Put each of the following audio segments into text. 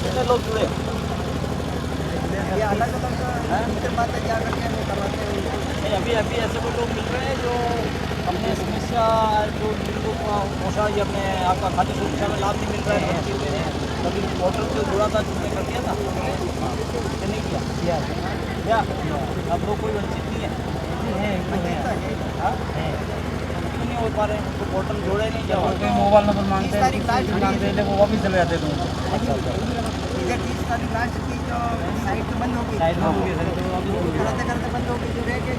कितने लोग जुड़े ये अलग अलग बातें क्या करते हैं नहीं अभी ऐसे कोई लोग मिल रहे हैं जो अपने समस्या जो जिनको पोषण या अपने आपका खाद्य सुरक्षा में लाभ नहीं मिल रहा है कभी पोर्टल से जुड़ा था जिसने कर दिया था नहीं किया क्या अब लोग कोई वंचित नहीं है नहीं हो पा रहे हैं उनको पोर्टल जोड़े नहीं क्या मोबाइल नंबर मांगते हैं वो वापस चले जाते हैं अच्छा इधर 30 तारीख लास्ट की जो साइट तो बंद होगी साइट बंद होगी करते करते बंद होगी जो रह गए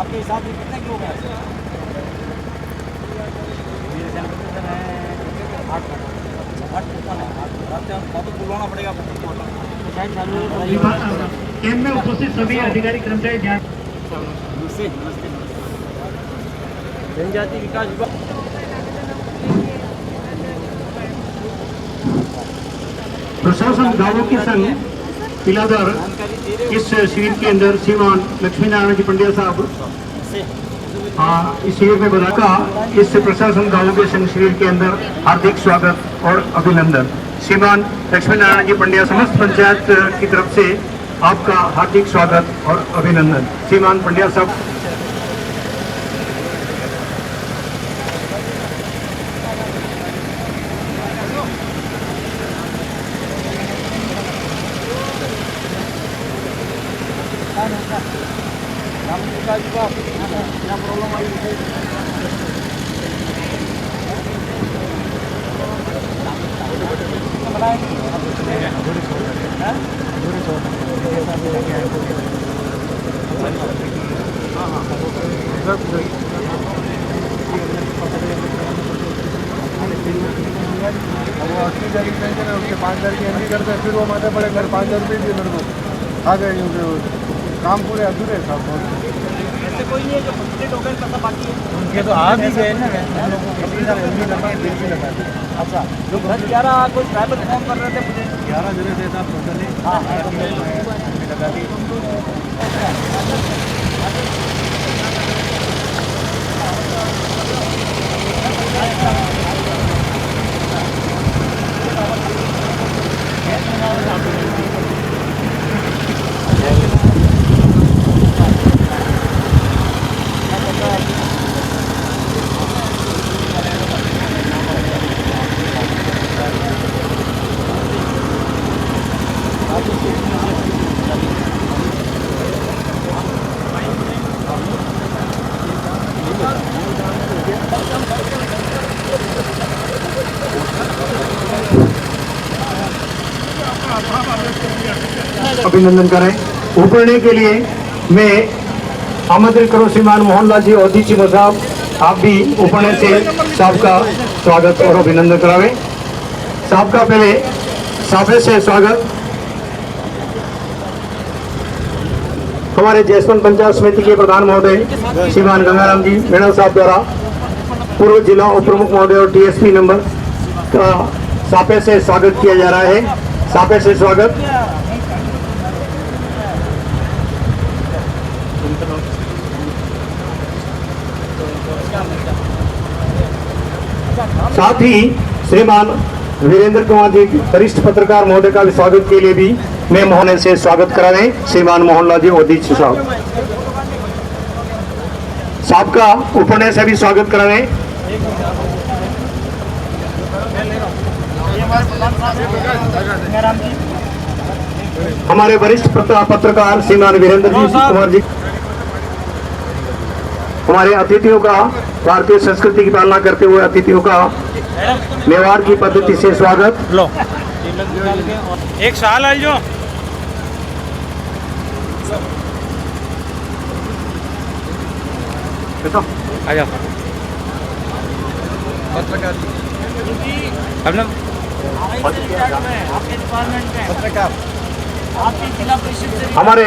आपके हिसाब से कितने लोग हैं बुलवाना पड़ेगा कैंप में उपस्थित सभी अधिकारी कर्मचारी ध्यान जनजाति विकास विभाग प्रशासन गांवों के संग पिलाधर इस शिविर के अंदर श्रीमान लक्ष्मी नारायण जी पंडिया साहब इस शिविर में बताका इस प्रशासन गांवों के संघ शिविर के अंदर हार्दिक स्वागत और अभिनंदन। श्रीमान लक्ष्मी नारायण जी पंडिया समस्त पंचायत की तरफ से आपका हार्दिक स्वागत और अभिनंदन। श्रीमान पंडिया साहब उसके 5,000 की एंट्री करते हैं फिर वो माथे पड़े घर 5,000 रुपये दिए मेरे को आ गए काम पूरे अधूरे साहब ऐसे कोई नहीं है जो कंप्लीट हो गए मतलब बाकी है उनके तो आ भी गए ना अच्छा जो 10-11 कोई प्राइवेट फॉर्म कर रहे थे मुझे 11 जने थे साहब टोटली हाँ लगा दी अभिनंदन करें। उपरने के लिए मैं आमंत्रित करूं श्रीमान मोहनलाल जी और चीमो साहब, आप भी उपरने से साहब का स्वागत और अभिनंदन करावे। साहब का पहले साफे से स्वागत हमारे जयसवंत पंचायत समिति के प्रधान महोदय श्रीमान गंगाराम जी मीणा साहब द्वारा पूर्व जिला उप प्रमुख महोदय और टीएसपी नंबर का साफे से स्वागत किया जा रहा है। साफे से स्वागत। साथ ही श्रीमान वीरेंद्र कुमार जी वरिष्ठ पत्रकार महोदय का भी स्वागत के लिए भी मैं मोहन से स्वागत करा रहे श्रीमान मोहनलाल जी ओदीच साहब का उपने से भी स्वागत करा रहे। हमारे वरिष्ठ पत्रकार श्रीमान वीरेंद्र जी कुमार जी, हमारे अतिथियों का भारतीय संस्कृति की पालना करते हुए अतिथियों का व्यवहार की पद्धति से स्वागत। लो एक साल आई जो आजा पत्रकार हमारे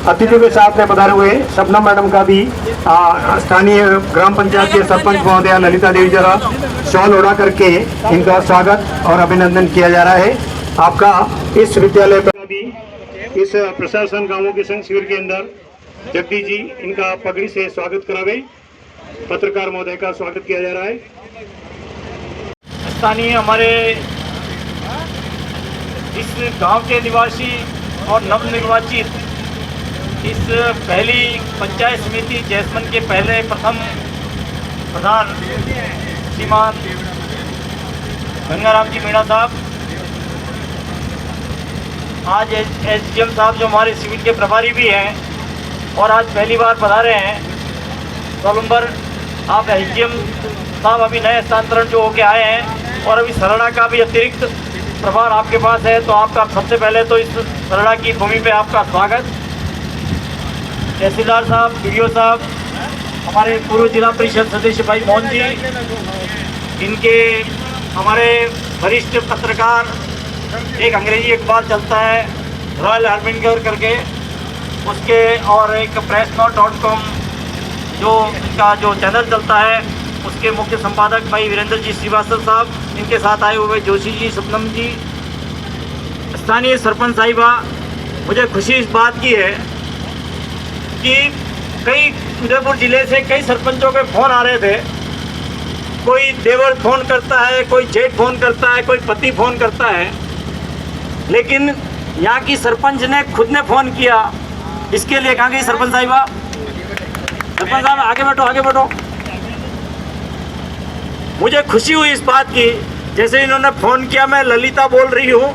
अतिथियों के साथ में पधारे हुए शबनम मैडम का भी स्थानीय ग्राम पंचायत के सरपंच महोदया ललिता देवी जरा शॉल ओढ़ा करके इनका स्वागत और अभिनंदन किया जा रहा है। आपका इस विद्यालय पर भी इस प्रशासन गांवों के संघ शिविर के अंदर जगदीश जी, इनका पगड़ी से स्वागत करावे। पत्रकार महोदय का स्वागत किया जा रहा है। स्थानीय हमारे इस गांव के निवासी और नवनिर्वाचित इस पहली पंचायत समिति जैसमन के पहले प्रथम प्रधान श्रीमान गंगाराम जी मीणा साहब, आज एसडीएम साहब जो हमारे सिविल के प्रभारी भी हैं और आज पहली बार पधारे हैं। नवंबर आप एसडीएम साहब अभी नए स्थानांतरण जो होके आए हैं और अभी सरड़ा का भी अतिरिक्त प्रभार आपके पास है, तो आपका सबसे पहले तो इस सरड़ा की भूमि पे आपका स्वागत। तहसीलदार साहब, बीडीओ साहब, हमारे पूर्व जिला परिषद सदस्य भाई मोहन जी, इनके हमारे वरिष्ठ पत्रकार, एक अंग्रेजी अखबार चलता है रॉयल हार्बिंगर करके, उसके और एक pressnote.com जो इनका जो चैनल चलता है उसके मुख्य संपादक भाई वीरेंद्र जी श्रीवास्तव साहब, इनके साथ आए हुए जोशी जी, सपनम जी, स्थानीय सरपंच साहिबा। मुझे खुशी इस बात की है कि कई उदयपुर ज़िले से कई सरपंचों के फ़ोन आ रहे थे। कोई देवर फ़ोन करता है, कोई जेठ फ़ोन करता है, कोई पति फ़ोन करता है, लेकिन यहाँ की सरपंच ने खुद ने फ़ोन किया। इसके लिए कहाँ गई सरपंच साहिबा? सरपंच साहब आगे बैठो, आगे बैठो। मुझे खुशी हुई इस बात की, जैसे इन्होंने फ़ोन किया, मैं ललिता बोल रही हूँ,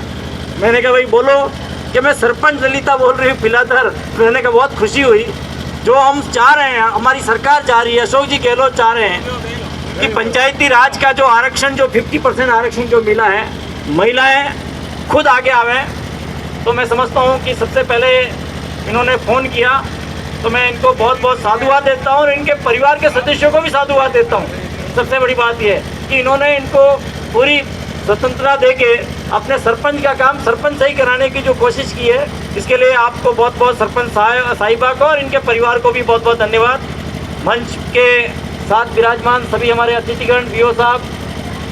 मैंने कहा भाई बोलो, कि मैं सरपंच ललिता बोल रही हूँ पिलाधर। मैंने कहा बहुत खुशी हुई। जो हम चाह रहे हैं, हमारी सरकार चाह रही है, अशोक जी गहलोत चाह रहे हैं कि पंचायती राज का जो आरक्षण, जो 50% आरक्षण जो मिला है, महिलाएं खुद आगे आवें। तो मैं समझता हूँ कि सबसे पहले इन्होंने फ़ोन किया, तो मैं इनको बहुत बहुत साधुवाद देता हूँ और इनके परिवार के सदस्यों को भी साधुवाद देता हूँ। सबसे बड़ी बात यह है कि इन्होंने इनको पूरी स्वतंत्रता देके अपने सरपंच का काम सरपंच सही कराने की जो कोशिश की है, इसके लिए आपको बहुत बहुत सरपंच साहिबा को और इनके परिवार को भी बहुत बहुत धन्यवाद। मंच के साथ विराजमान सभी हमारे अतिथिगण, बीओ साहब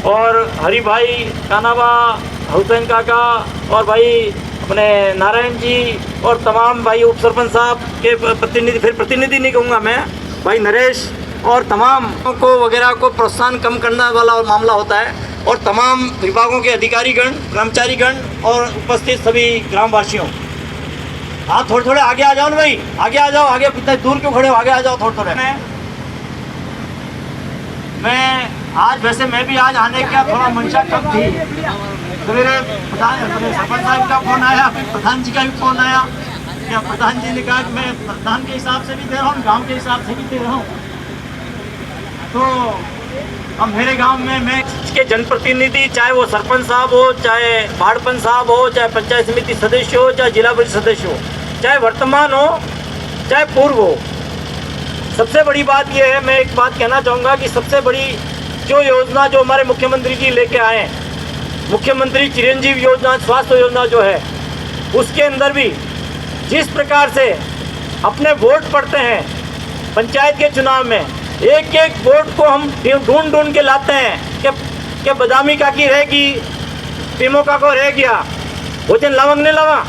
और हरि भाई, कानाबा, हुसैन काका और भाई अपने नारायण जी और तमाम भाई उप सरपंच साहब के प्रतिनिधि, फिर प्रतिनिधि नहीं कहूँगा मैं, भाई नरेश और तमाम को वगैरह को प्रोत्साहन कम करने वाला मामला होता है, और तमाम विभागों के अधिकारीगण, कर्मचारीगण और उपस्थित सभी ग्रामवासियों। आप थोड़े थोड़े आगे आ जाओ ना भाई, आगे आ जाओ, आगे इतना दूर क्यों खड़े हो, आगे आ जाओ थोड़े थोड़े। मैं आज वैसे मैं भी आज आने का थोड़ा मंशा कम थी, तो मेरे सरपंच साहब का फ़ोन आया, फिर प्रधान जी का भी फ़ोन आया। क्या प्रधान जी ने कहा कि मैं प्रधान के हिसाब से भी दे रहा हूँ, गांव के हिसाब से भी दे रहा हूँ। तो अब मेरे गांव में मैं के जनप्रतिनिधि, चाहे वो सरपंच साहब हो, चाहे बाढ़पन साहब हो, चाहे पंचायत समिति सदस्य हो, चाहे जिला परिषद सदस्य हो, चाहे वर्तमान हो चाहे पूर्व हो, सबसे बड़ी बात यह है, मैं एक बात कहना चाहूँगा कि सबसे बड़ी जो योजना जो हमारे मुख्यमंत्री जी लेके आए हैं, मुख्यमंत्री चिरंजीव योजना, स्वास्थ्य योजना जो है, उसके अंदर भी जिस प्रकार से अपने वोट पड़ते हैं पंचायत के चुनाव में, एक एक वोट को हम ढूंढ ढूंढ के लाते हैं कि बदामी का की रहेगी, पीमो का को रह गया, भोजन लवंग ने लवा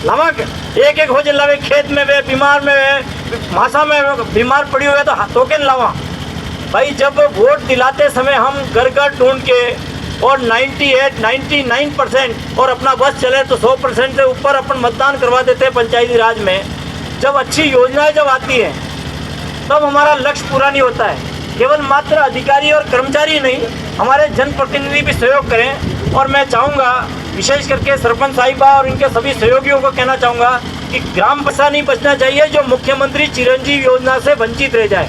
लवंग, एक एक भोजन लवे, खेत में वे बीमार में वे भाषा में बीमार पड़ी हुई है तो टोकन लवा। भाई जब वोट दिलाते समय हम घर घर ढूंढ के और 99% और अपना बस चले तो 100% से ऊपर अपन मतदान करवा देते हैं पंचायती राज में। जब अच्छी योजनाएं जब आती हैं तब हमारा लक्ष्य पूरा नहीं होता है। केवल मात्र अधिकारी और कर्मचारी नहीं, हमारे जनप्रतिनिधि भी सहयोग करें। और मैं चाहूँगा विशेष करके सरपंच साहिबा और इनके सभी सहयोगियों को कहना चाहूँगा कि ग्राम पैसा नहीं बचना चाहिए जो मुख्यमंत्री चिरंजीव योजना से वंचित रह जाए।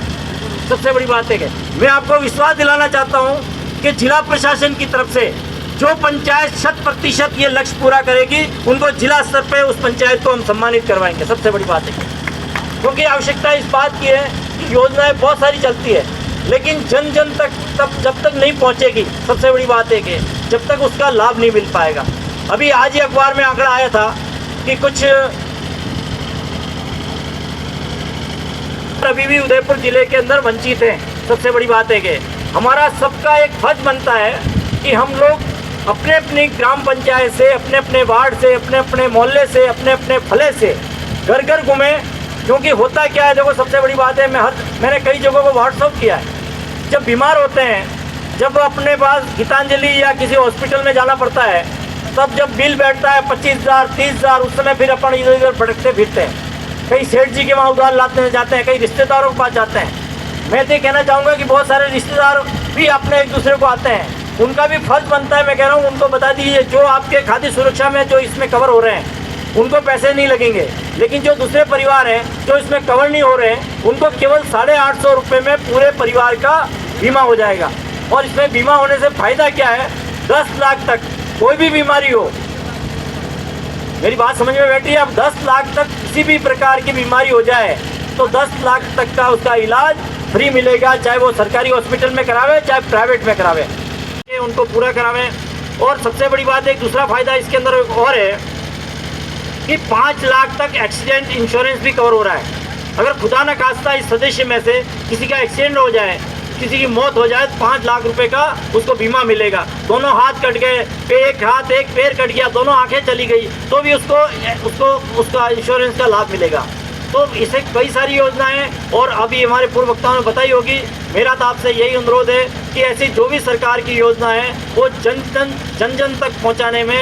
सबसे बड़ी बात है कि मैं आपको विश्वास दिलाना चाहता हूँ कि जिला प्रशासन की तरफ से जो पंचायत 100% ये लक्ष्य पूरा करेगी, उनको जिला स्तर पे उस पंचायत को हम सम्मानित करवाएंगे। सबसे बड़ी बात है क्योंकि आवश्यकता इस बात की है कि योजनाएं बहुत सारी चलती है, लेकिन जन जन तक जब तक नहीं पहुंचेगी, सबसे बड़ी बात है कि जब तक उसका लाभ नहीं मिल पाएगा। अभी आज ही अखबार में आंकड़ा आया था कि कुछ अभी भी उदयपुर जिले के अंदर वंचित हैं। सबसे बड़ी बात है कि हमारा सबका एक फर्ज बनता है कि हम लोग अपने अपनी ग्राम पंचायत से, अपने अपने वार्ड से, अपने अपने मोहल्ले से, अपने अपने फले से घर घर घूमें क्योंकि होता क्या है, देखो सबसे बड़ी बात है, मैंने कई जगहों को व्हाट्सअप किया है, जब बीमार होते हैं, जब अपने पास गीतांजलि या किसी हॉस्पिटल में जाना पड़ता है, तब जब बिल बैठता है 25,000 30,000, उस समय फिर अपन इधर उधर भटकते फिरते हैं, कई सेठ जी के वहाँ उधार लाते जाते हैं, कई रिश्तेदारों के पास जाते हैं। मैं तो कहना चाहूँगा कि बहुत सारे रिश्तेदार भी अपने एक दूसरे को आते हैं, उनका भी फर्ज बनता है, मैं कह रहा हूँ उनको बता दीजिए, जो आपके खाद्य सुरक्षा में जो इसमें कवर हो रहे हैं उनको पैसे नहीं लगेंगे, लेकिन जो दूसरे परिवार हैं जो इसमें कवर नहीं हो रहे हैं उनको केवल 850 रुपये में पूरे परिवार का बीमा हो जाएगा। और इसमें बीमा होने से फ़ायदा क्या है, 10 लाख तक कोई भी बीमारी हो, मेरी बात समझ में बैठी है, अब 10 लाख तक किसी भी प्रकार की बीमारी हो जाए तो 10 लाख तक का उसका इलाज फ्री मिलेगा, चाहे वो सरकारी हॉस्पिटल में करावे चाहे प्राइवेट में करावे, उनको पूरा करावें। और सबसे बड़ी बात है, एक दूसरा फ़ायदा इसके अंदर और है कि 5 लाख तक एक्सीडेंट इंश्योरेंस भी कवर हो रहा है। अगर खुदा न खास्ता इस सदस्य में से किसी का एक्सीडेंट हो जाए, किसी की मौत हो जाए, तो 5 लाख रुपए का उसको बीमा मिलेगा। दोनों हाथ कट गए, एक हाथ एक पैर कट गया, दोनों आंखें चली गई, तो भी उसको उसका इंश्योरेंस का लाभ मिलेगा। तो इसे कई सारी योजनाएं, और अभी हमारे पूर्व वक्ताओं ने बताई होगी। मेरा तो आपसे यही अनुरोध है कि ऐसी जो भी सरकार की योजना है वो जन जन तक पहुँचाने में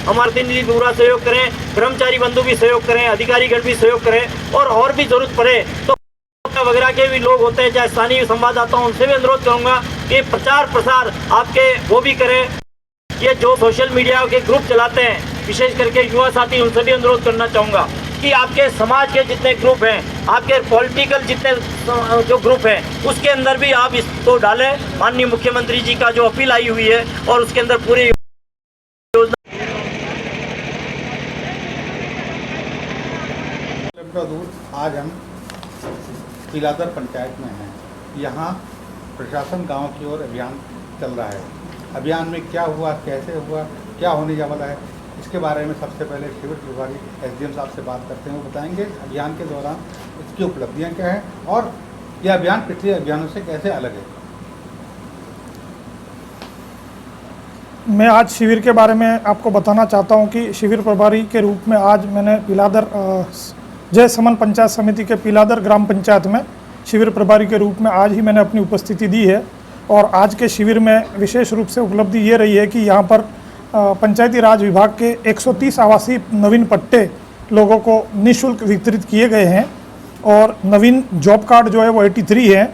हमारे प्रतिनिधि पूरा सहयोग करें, कर्मचारी बंधु भी सहयोग करें, अधिकारीगण भी सहयोग करें, और भी जरूरत पड़े तो वगैरह के भी लोग होते हैं, चाहे स्थानीय संवाददाता हूँ, उनसे भी अनुरोध करूँगा कि प्रचार प्रसार आपके वो भी करें। ये जो सोशल मीडिया के ग्रुप चलाते हैं, विशेष करके युवा साथी, उनसे भी अनुरोध करना चाहूँगा कि आपके समाज के जितने ग्रुप हैं, आपके पॉलिटिकल जितने जो ग्रुप हैं, उसके अंदर भी आप इसको डालें। माननीय मुख्यमंत्री जी का जो अपील आई हुई है, और उसके अंदर पूरी दूर आज हम पिलादर पंचायत में हैं। यहाँ प्रशासन गांव की ओर अभियान चल रहा है। अभियान में क्या हुआ, कैसे हुआ, क्या होने जा वाला है, इसके बारे में सबसे पहले शिविर प्रभारी SDM साहब से बात करते हैं। वो बताएंगे अभियान के दौरान इसकी उपलब्धियाँ क्या हैं और यह अभियान पिछले अभियानों से कैसे अलग है। मैं आज शिविर के बारे में आपको बताना चाहता हूं कि शिविर प्रभारी के रूप में आज मैंने पिलादर जय समन पंचायत समिति के पिलादर ग्राम पंचायत में शिविर प्रभारी के रूप में आज ही मैंने अपनी उपस्थिति दी है। और आज के शिविर में विशेष रूप से उपलब्धि ये रही है कि यहाँ पर पंचायती राज विभाग के 130 आवासीय नवीन पट्टे लोगों को निःशुल्क वितरित किए गए हैं, और नवीन जॉब कार्ड जो है वो 83 है,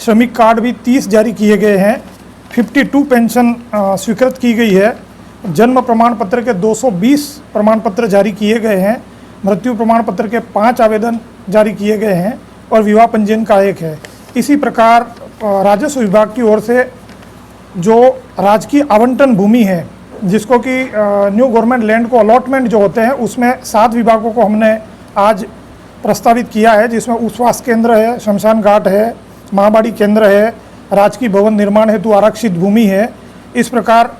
श्रमिक कार्ड भी 30 जारी किए गए हैं, 52 पेंशन स्वीकृत की गई है, जन्म प्रमाण पत्र के 220 प्रमाण पत्र जारी किए गए हैं, मृत्यु प्रमाण पत्र के 5 आवेदन जारी किए गए हैं, और विवाह पंजीयन का 1 है। इसी प्रकार राजस्व विभाग की ओर से जो राजकीय आवंटन भूमि है, जिसको कि न्यू गवर्नमेंट लैंड को अलॉटमेंट जो होते हैं, उसमें 7 विभागों को हमने आज प्रस्तावित किया है, जिसमें उपवास केंद्र है, शमशान घाट है, महाबाड़ी केंद्र है, राजकीय भवन निर्माण हेतु आरक्षित भूमि है। इस प्रकार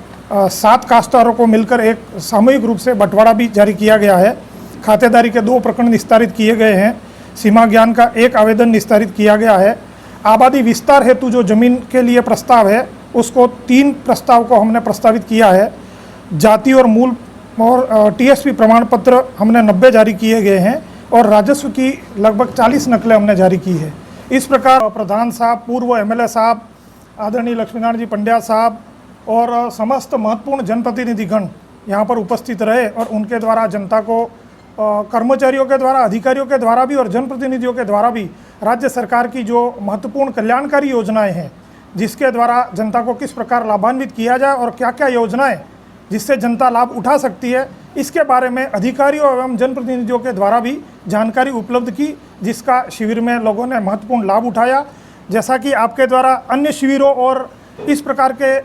7 काश्तकारों को मिलकर एक सामूहिक रूप से बंटवारा भी जारी किया गया है। खातेदारी के 2 प्रकरण निस्तारित किए गए हैं, सीमा ज्ञान का 1 आवेदन निस्तारित किया गया है। आबादी विस्तार हेतु जो जमीन के लिए प्रस्ताव है, उसको 3 प्रस्ताव को हमने प्रस्तावित किया है। जाति और मूल और TSP प्रमाण पत्र हमने 90 जारी किए गए हैं, और राजस्व की लगभग 40 नकलें हमने जारी की है। इस प्रकार प्रधान साहब, पूर्व MLA साहब, आदरणीय लक्ष्मीनारायण जी पंड्या साहब और समस्त महत्वपूर्ण जनप्रतिनिधिगण यहाँ पर उपस्थित रहे, और उनके द्वारा जनता को कर्मचारियों के द्वारा, अधिकारियों के द्वारा भी और जनप्रतिनिधियों के द्वारा भी राज्य सरकार की जो महत्वपूर्ण कल्याणकारी योजनाएं हैं, जिसके द्वारा जनता को किस प्रकार लाभान्वित किया जाए और क्या क्या योजनाएं जिससे जनता लाभ उठा सकती है, इसके बारे में अधिकारियों एवं जनप्रतिनिधियों के द्वारा भी जानकारी उपलब्ध की, जिसका शिविर में लोगों ने महत्वपूर्ण लाभ उठाया। जैसा कि आपके द्वारा अन्य शिविरों और इस प्रकार के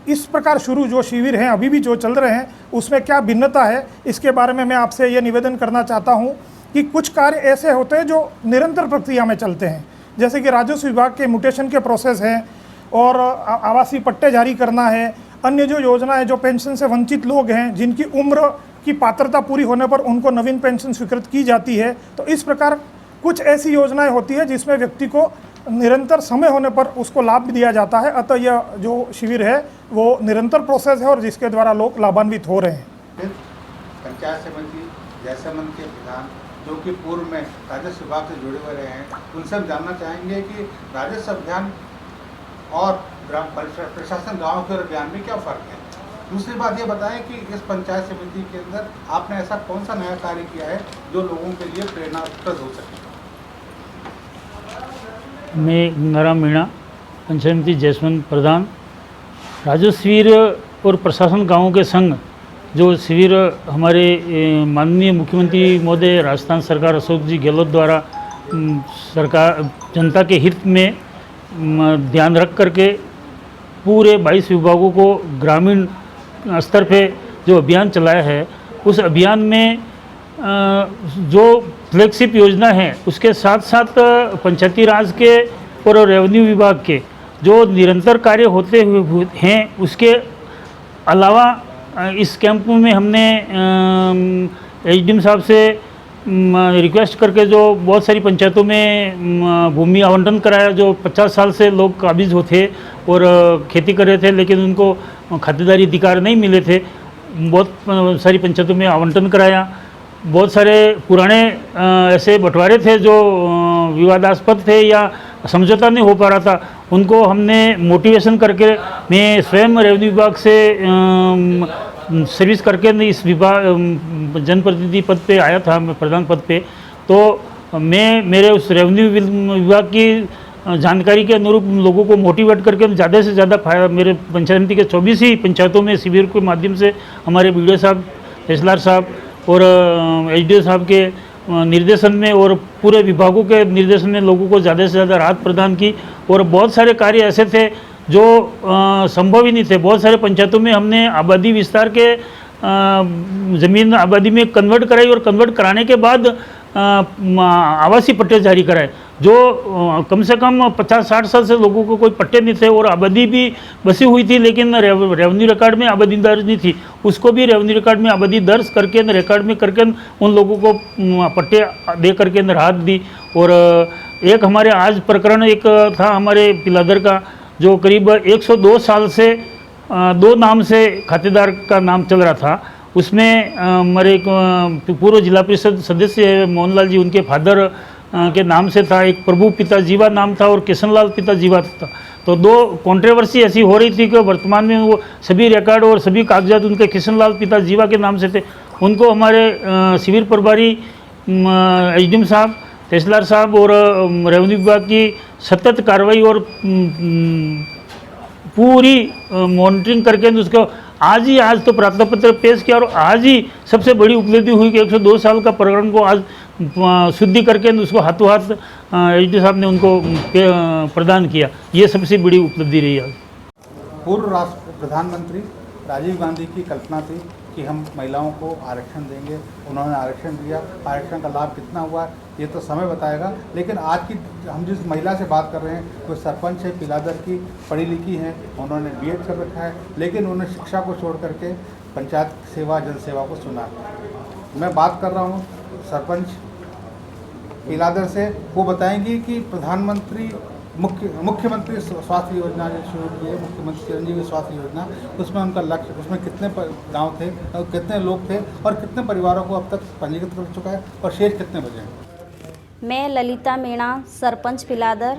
इस प्रकार शुरू जो शिविर हैं, अभी भी जो चल रहे हैं, उसमें क्या भिन्नता है, इसके बारे में मैं आपसे ये निवेदन करना चाहता हूँ कि कुछ कार्य ऐसे होते हैं जो निरंतर प्रक्रिया में चलते हैं, जैसे कि राजस्व विभाग के म्यूटेशन के प्रोसेस हैं, और आवासीय पट्टे जारी करना है, अन्य जो योजना है, जो पेंशन से वंचित लोग हैं, जिनकी उम्र की पात्रता पूरी होने पर उनको नवीन पेंशन स्वीकृत की जाती है। तो इस प्रकार कुछ ऐसी योजनाएं होती है जिसमें व्यक्ति को निरंतर समय होने पर उसको लाभ भी दिया जाता है। अतः यह जो शिविर है वो निरंतर प्रोसेस है, और जिसके द्वारा लोग लाभान्वित हो रहे हैं। पंचायत समिति जयसमन के प्रधान जो कि पूर्व में राजस्व विभाग से जुड़े हुए रहे हैं, उनसे हम जानना चाहेंगे कि राजस्व अभियान और ग्राम प्रशासन गाँव के अभियान में क्या फ़र्क है। दूसरी बात ये बताएं कि इस पंचायत समिति के अंदर आपने ऐसा कौन सा नया कार्य किया है जो लोगों के लिए प्रेरणास्पद हो सके। मैं गंगाराम मीणा, पंचायत समिति जयसमंद प्रधान। राजस्व शिविर और प्रशासन गाँवों के संघ जो शिविर हमारे माननीय मुख्यमंत्री महोदय राजस्थान सरकार अशोक जी गहलोत द्वारा सरकार जनता के हित में ध्यान रख करके पूरे 22 विभागों को ग्रामीण स्तर पे जो अभियान चलाया है, उस अभियान में जो फ्लैगशिप योजना है उसके साथ साथ पंचायती राज के और रेवेन्यू विभाग के जो निरंतर कार्य होते हुए हैं, उसके अलावा इस कैंप में हमने एसडीएम साहब से रिक्वेस्ट करके जो बहुत सारी पंचायतों में भूमि आवंटन कराया, जो 50 साल से लोग काबिज होते और खेती कर रहे थे लेकिन उनको खातेदारी अधिकार नहीं मिले थे, बहुत सारी पंचायतों में आवंटन कराया। बहुत सारे पुराने ऐसे बंटवारे थे जो विवादास्पद थे या समझौता नहीं हो पा रहा था, उनको हमने मोटिवेशन करके मैं स्वयं रेवेन्यू विभाग से सर्विस करके इस विभाग जनप्रतिनिधि पद पे आया था, मैं प्रधान पद पे। तो मैं मेरे उस रेवेन्यू विभाग की जानकारी के अनुरूप लोगों को मोटिवेट करके ज़्यादा से ज़्यादा फायदा, मेरे पंचायत समिति के 24 ही पंचायतों में शिविर के माध्यम से हमारे बीडीओ साहब, तहसीलदार साहब और एसडीओ साहब के निर्देशन में और पूरे विभागों के निर्देशन में लोगों को ज़्यादा से ज़्यादा राहत प्रदान की। और बहुत सारे कार्य ऐसे थे जो संभव ही नहीं थे। बहुत सारे पंचायतों में हमने आबादी विस्तार के ज़मीन आबादी में कन्वर्ट कराई और कन्वर्ट कराने के बाद आवासीय पट्टे जारी कराए, जो कम से कम 50-60 साल से लोगों को कोई पट्टे नहीं थे और आबादी भी बसी हुई थी, लेकिन रेवेन्यू रिकॉर्ड में आबादी दर्ज नहीं थी। उसको भी रेवेन्यू रिकॉर्ड में आबादी दर्ज करके रिकॉर्ड में करके उन लोगों को पट्टे दे करके राहत दी। और एक हमारे आज प्रकरण एक था हमारे पिलाधर का, जो करीब 102 साल से 2 नाम से खातेदार का नाम चल रहा था। उसमें हमारे एक पूर्व जिला परिषद सदस्य मोहनलाल जी, उनके फादर के नाम से था, एक प्रभु पिता जीवा नाम था और किशनलाल पिता जीवा था। तो 2 कंट्रोवर्सी ऐसी हो रही थी कि वर्तमान में वो सभी रिकॉर्ड और सभी कागजात उनके किशनलाल पिता जीवा के नाम से थे। उनको हमारे शिविर प्रभारी एसडीएम साहब, तहसीलदार साहब और रेवेन्यू विभाग की सतत कार्रवाई और पूरी मॉनिटरिंग करके उसको आज तो प्रार्थना पत्र पेश किया और आज ही सबसे बड़ी उपलब्धि हुई कि 102 साल का प्रकरण को आज शुद्धि करके उसको हाथों हाथ एसडी साहब ने उनको प्रदान किया। ये सबसे बड़ी उपलब्धि रही आज। पूर्व राष्ट्र प्रधानमंत्री राजीव गांधी की कल्पना थी कि हम महिलाओं को आरक्षण देंगे, उन्होंने आरक्षण दिया। आरक्षण का लाभ कितना हुआ ये तो समय बताएगा, लेकिन आज की हम जिस महिला से बात कर रहे हैं वो सरपंच है, पिलाधर की, पढ़ी लिखी हैं, उन्होंने बीएड कर रखा है, लेकिन उन्होंने शिक्षा को छोड़ करके पंचायत सेवा, जन सेवा को चुना। मैं बात कर रहा हूँ सरपंच पिलाधर से, वो बताएंगी कि प्रधानमंत्री मुख्यमंत्री स्वास्थ्य योजना जो शुरू की है, मुख्यमंत्री चिरंजीवी स्वास्थ्य योजना, उसमें उनका लक्ष्य, उसमें कितने गांव थे और कितने लोग थे और कितने परिवारों को अब तक पंजीकृत कर चुका है और शेष कितने बचे हैं। मैं ललिता मीणा, सरपंच पिलाधर।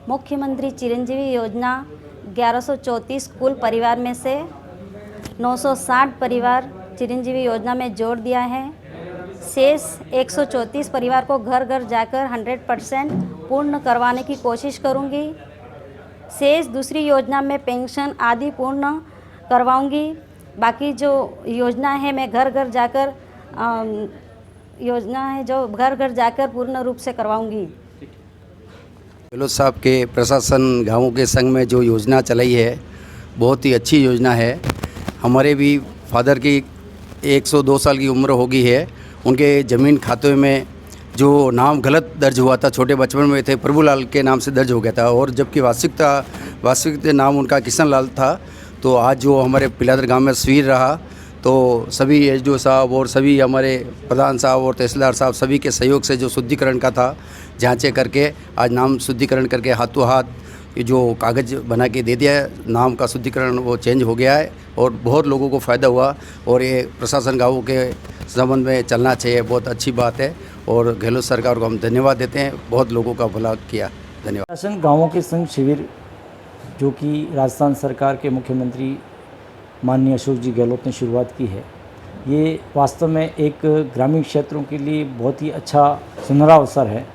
मुख्यमंत्री चिरंजीवी योजना 1134 कुल परिवार में से 960 परिवार चिरंजीवी योजना में जोड़ दिया है। शेष 134 परिवार को घर घर जाकर 100% पूर्ण करवाने की कोशिश करूंगी। शेष दूसरी योजना में पेंशन आदि पूर्ण करवाऊंगी। बाकी जो योजना है मैं घर घर जाकर पूर्ण रूप से करवाऊंगी। गहलोत साहब के प्रशासन गाँवों के संघ में जो योजना चलाई है बहुत ही अच्छी योजना है। हमारे भी फादर की 102 साल की उम्र हो गई है, उनके ज़मीन खाते में जो नाम गलत दर्ज हुआ था, छोटे बचपन में थे, प्रभुलाल के नाम से दर्ज हो गया था, और जबकि वास्तविक नाम उनका किशनलाल था। तो आज जो हमारे पिलाधर गांव में शिविर रहा तो सभी एसडीओ साहब और सभी हमारे प्रधान साहब और तहसीलदार साहब सभी के सहयोग से जो शुद्धिकरण का था, जांचें करके आज नाम शुद्धिकरण करके हाथों हाथ ये जो कागज़ बना के दे दिया है, नाम का शुद्धिकरण वो चेंज हो गया है और बहुत लोगों को फ़ायदा हुआ। और ये प्रशासन गाँवों के संबंध में चलना चाहिए, बहुत अच्छी बात है। और गहलोत सरकार को हम धन्यवाद देते हैं, बहुत लोगों का भला किया। धन्यवाद। प्रशासन गाँवों के संग शिविर जो कि राजस्थान सरकार के मुख्यमंत्री माननीय अशोक जी गहलोत ने शुरुआत की है, ये वास्तव में एक ग्रामीण क्षेत्रों के लिए बहुत ही अच्छा सुनहरा अवसर है।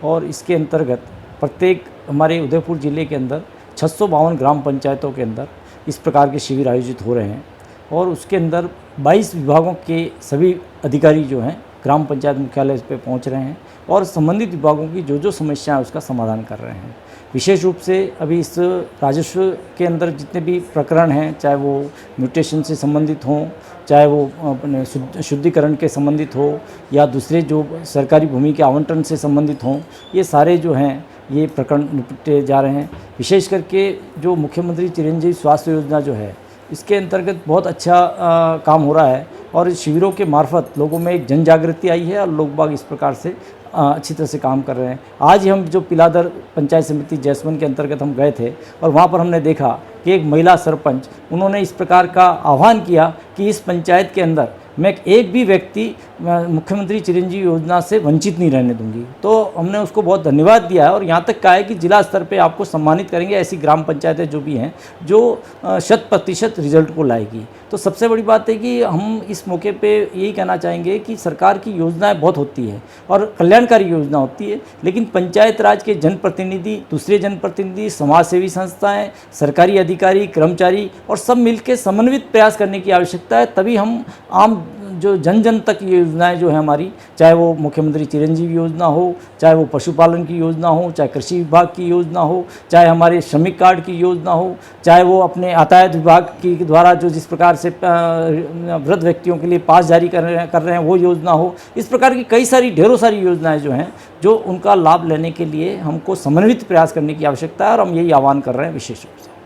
और इसके अंतर्गत प्रत्येक हमारे उदयपुर ज़िले के अंदर 652 ग्राम पंचायतों के अंदर इस प्रकार के शिविर आयोजित हो रहे हैं और उसके अंदर 22 विभागों के सभी अधिकारी जो हैं ग्राम पंचायत मुख्यालय पे पहुंच रहे हैं और संबंधित विभागों की जो समस्या है उसका समाधान कर रहे हैं। विशेष रूप से अभी इस राजस्व के अंदर जितने भी प्रकरण हैं, चाहे वो म्यूटेशन से संबंधित हों, चाहे वो अपने शुद्धिकरण के संबंधित हो या दूसरे जो सरकारी भूमि के आवंटन से संबंधित हों, ये सारे जो हैं ये प्रकरण निपटे जा रहे हैं। विशेष करके जो मुख्यमंत्री चिरंजीवी स्वास्थ्य योजना जो है, इसके अंतर्गत बहुत अच्छा काम हो रहा है और इस शिविरों के मार्फत लोगों में एक जन जागृति आई है और लोग बाग इस प्रकार से अच्छी तरह से काम कर रहे हैं। आज ही हम जो पिलाधर पंचायत समिति जैसमन के अंतर्गत हम गए थे और वहाँ पर हमने देखा कि एक महिला सरपंच, उन्होंने इस प्रकार का आह्वान किया कि इस पंचायत के अंदर मैं एक भी व्यक्ति मुख्यमंत्री चिरंजीवी योजना से वंचित नहीं रहने दूंगी। तो हमने उसको बहुत धन्यवाद दिया है और यहाँ तक कहा है कि जिला स्तर पे आपको सम्मानित करेंगे ऐसी ग्राम पंचायतें जो भी हैं जो 100% रिजल्ट को लाएगी। तो सबसे बड़ी बात है कि हम इस मौके पे यही कहना चाहेंगे कि सरकार की योजनाएं बहुत होती है और कल्याणकारी योजना होती है, लेकिन पंचायत राज के जनप्रतिनिधि, दूसरे जनप्रतिनिधि, समाजसेवी संस्थाएँ, सरकारी अधिकारी, कर्मचारी और सब मिलकर समन्वित प्रयास करने की आवश्यकता है। तभी हम आम जो जन जन तक ये योजनाएं जो है हमारी, चाहे वो मुख्यमंत्री चिरंजीवी योजना हो, चाहे वो पशुपालन की योजना हो, चाहे कृषि विभाग की योजना हो, चाहे हमारे श्रमिक कार्ड की योजना हो, चाहे वो अपने यातायात विभाग की द्वारा जो जिस प्रकार से वृद्ध व्यक्तियों के लिए पास जारी कर रहे हैं वो योजना हो, इस प्रकार की कई सारी ढेरों सारी योजनाएं जो हैं जो उनका लाभ लेने के लिए हमको समन्वित प्रयास करने की आवश्यकता है और हम यही आह्वान कर रहे हैं विशेष रूप से।